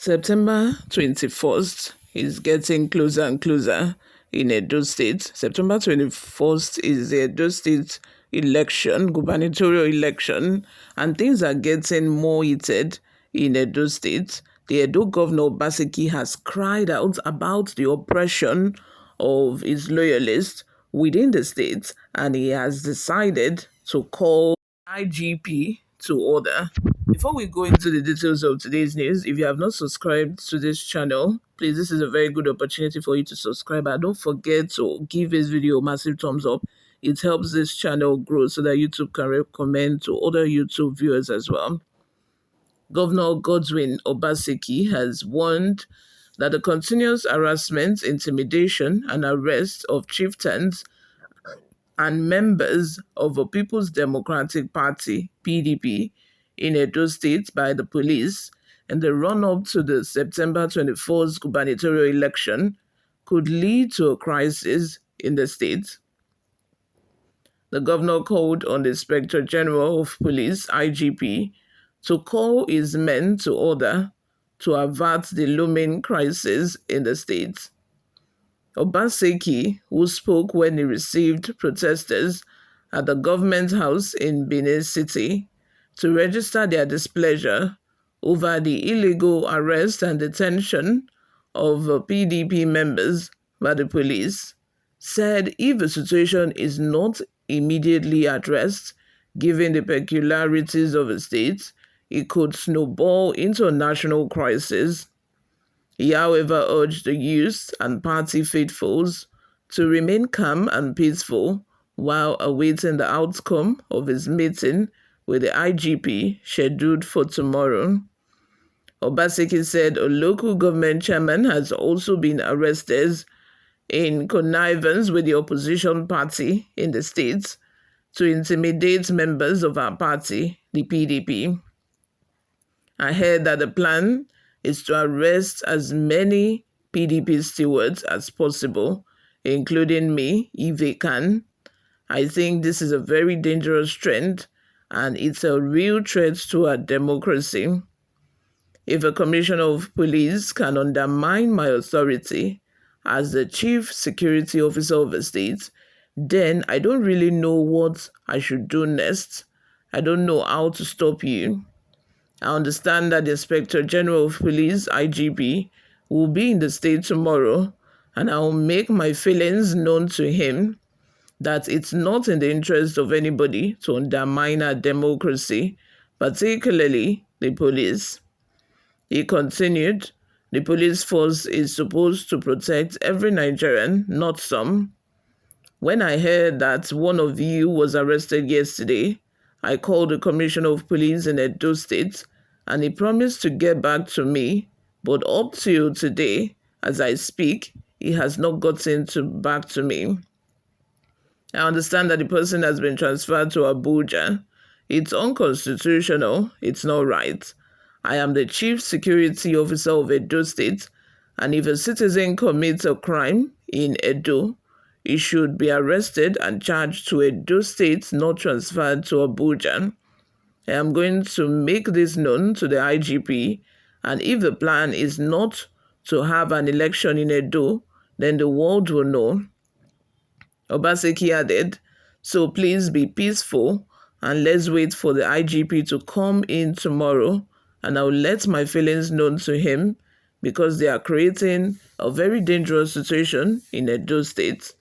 September 21st is getting closer and closer in Edo State. September 21st is the Edo State election, gubernatorial election, and things are getting more heated in Edo State. The Edo governor Obaseki has cried out about the oppression of his loyalists within the state, and he has decided to call IGP to order. Before we go into the details of today's news, if you have not subscribed to this channel, please, this is a very good opportunity for you to subscribe. And don't forget to give this video a massive thumbs up. It helps this channel grow so that YouTube can recommend to other YouTube viewers as well. Governor Godwin Obaseki has warned that the continuous harassment, intimidation, and arrest of chieftains and members of the People's Democratic Party, PDP, in Edo State by the police in the run-up to the September 24th gubernatorial election could lead to a crisis in the state. The governor called on the Inspector General of Police, IGP, to call his men to order to avert the looming crisis in the state. Obaseki, who spoke when he received protesters at the government house in Benin City to register their displeasure over the illegal arrest and detention of PDP members by the police, said if the situation is not immediately addressed, given the peculiarities of the state, it could snowball into a national crisis. He, however, urged the youth and party faithfuls to remain calm and peaceful while awaiting the outcome of his meeting with the IGP scheduled for tomorrow. Obaseki said a local government chairman has also been arrested in connivance with the opposition party in the state to intimidate members of our party, the PDP. I heard that the plan is to arrest as many PDP stewards as possible, including me, if they can. I think this is a very dangerous trend, and it's a real threat to our democracy. If a commissioner of police can undermine my authority as the chief security officer of a state, then I don't really know what I should do next. I don't know how to stop you. I understand that the Inspector General of Police, IGP, will be in the state tomorrow, and I will make my feelings known to him that it's not in the interest of anybody to undermine our democracy, particularly the police. He continued, the police force is supposed to protect every Nigerian, not some. When I heard that one of you was arrested yesterday, I called the Commissioner of Police in Edo State, and he promised to get back to me, but up till today, as I speak, he has not gotten back to me. I understand that the person has been transferred to Abuja. It's unconstitutional. It's not right. I am the Chief Security Officer of Edo State, and if a citizen commits a crime in Edo, he should be arrested and charged to Edo State, not transferred to Abuja. I am going to make this known to the IGP, and if the plan is not to have an election in Edo, then the world will know. Obaseki added, so please be peaceful and let's wait for the IGP to come in tomorrow, and I'll let my feelings known to him because they are creating a very dangerous situation in Edo State.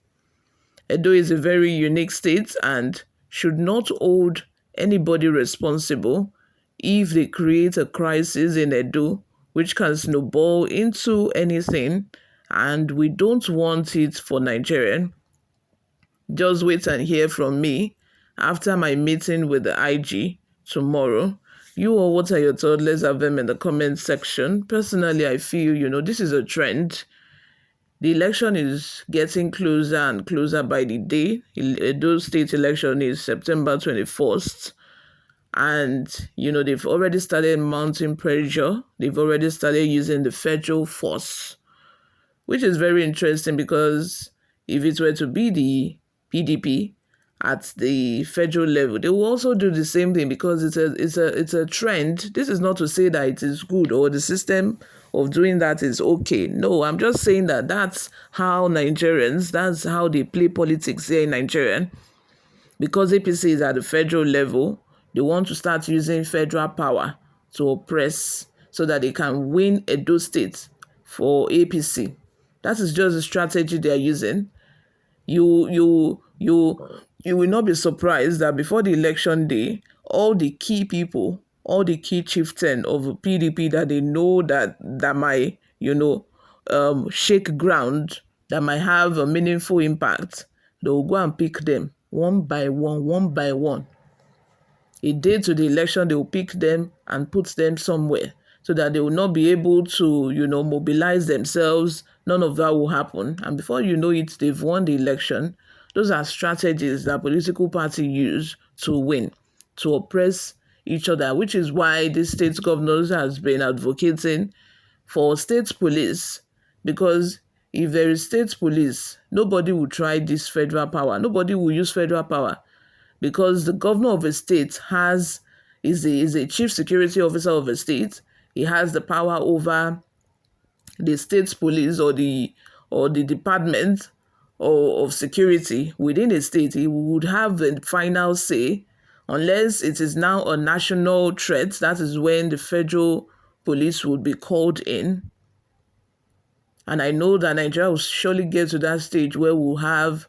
Edo is a very unique state and should not hold anybody responsible if they create a crisis in Edo, which can snowball into anything, and we don't want it for Nigeria. Just wait and hear from me after my meeting with the IG tomorrow. You all, what are your thoughts? Let's have them in the comment section. Personally, I feel, this is a trend. The election is getting closer and closer by the day. Edo State election is September 21st. And, they've already started mounting pressure. They've already started using the federal force, which is very interesting because if it were to be the PDP at the federal level, they will also do the same thing because it's a trend. This is not to say that it is good or the system of doing that is okay. No, I'm just saying that that's how Nigerians, that's how they play politics here in Nigeria. Because APC is at the federal level, they want to start using federal power to oppress so that they can win Edo State for APC. That is just the strategy they are using. You will not be surprised that before the election day, all the key people, all the key chieftain of PDP that they know that might, shake ground, that might have a meaningful impact, they will go and pick them one by one, one by one. A day to the election, they will pick them and put them somewhere so that they will not be able to, mobilize themselves. None of that will happen. And before you know it, they've won the election. Those are strategies that political parties use to win, to oppress each other, which is why the state governors has been advocating for state police, because if there is state police, nobody will try this federal power. Nobody will use federal power, because the governor of a state is a chief security officer of a state. He has the power over the state police or the department of security within a state. He would have the final say, unless it is now a national threat. That is when the federal police would be called in. And I know that Nigeria will surely get to that stage where we'll have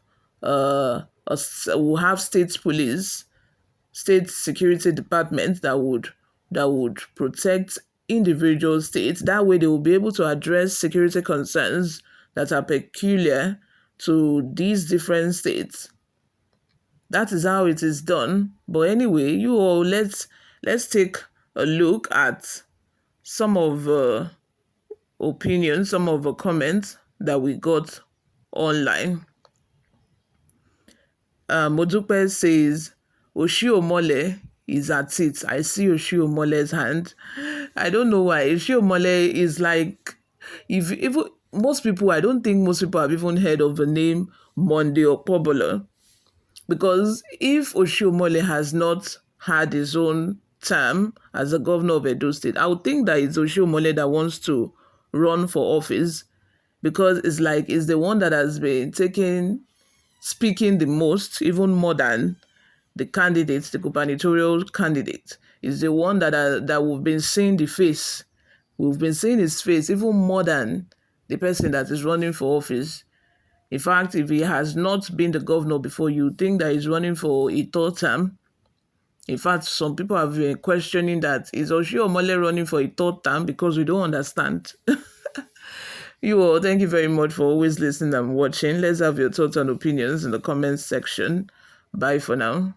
state police, state security department that would protect individual states. That way they will be able to address security concerns that are peculiar to these different states. That is how it is done. But anyway, you all, let's take a look at some of opinions, some of the comments that we got online. Modupe says, Oshiomhole is at it. I see Oshiomole's hand. I don't know why. Oshiomhole is like, if even most people, I don't think most people have even heard of the name Monday okpebholo. Because if Oshiomhole has not had his own term as the governor of Edo State, I would think that it's Oshiomhole that wants to run for office, because it's the one that has been speaking the most, even more than the candidate, the gubernatorial candidate. Is the one that we've been seeing the face. We've been seeing his face even more than the person that is running for office. In fact, if he has not been the governor before, you think that he's running for a third term. In fact, some people have been questioning that, is Oshiomhole running for a third term, because we don't understand. You all, thank you very much for always listening and watching. Let's have your thoughts and opinions in the comments section. Bye for now.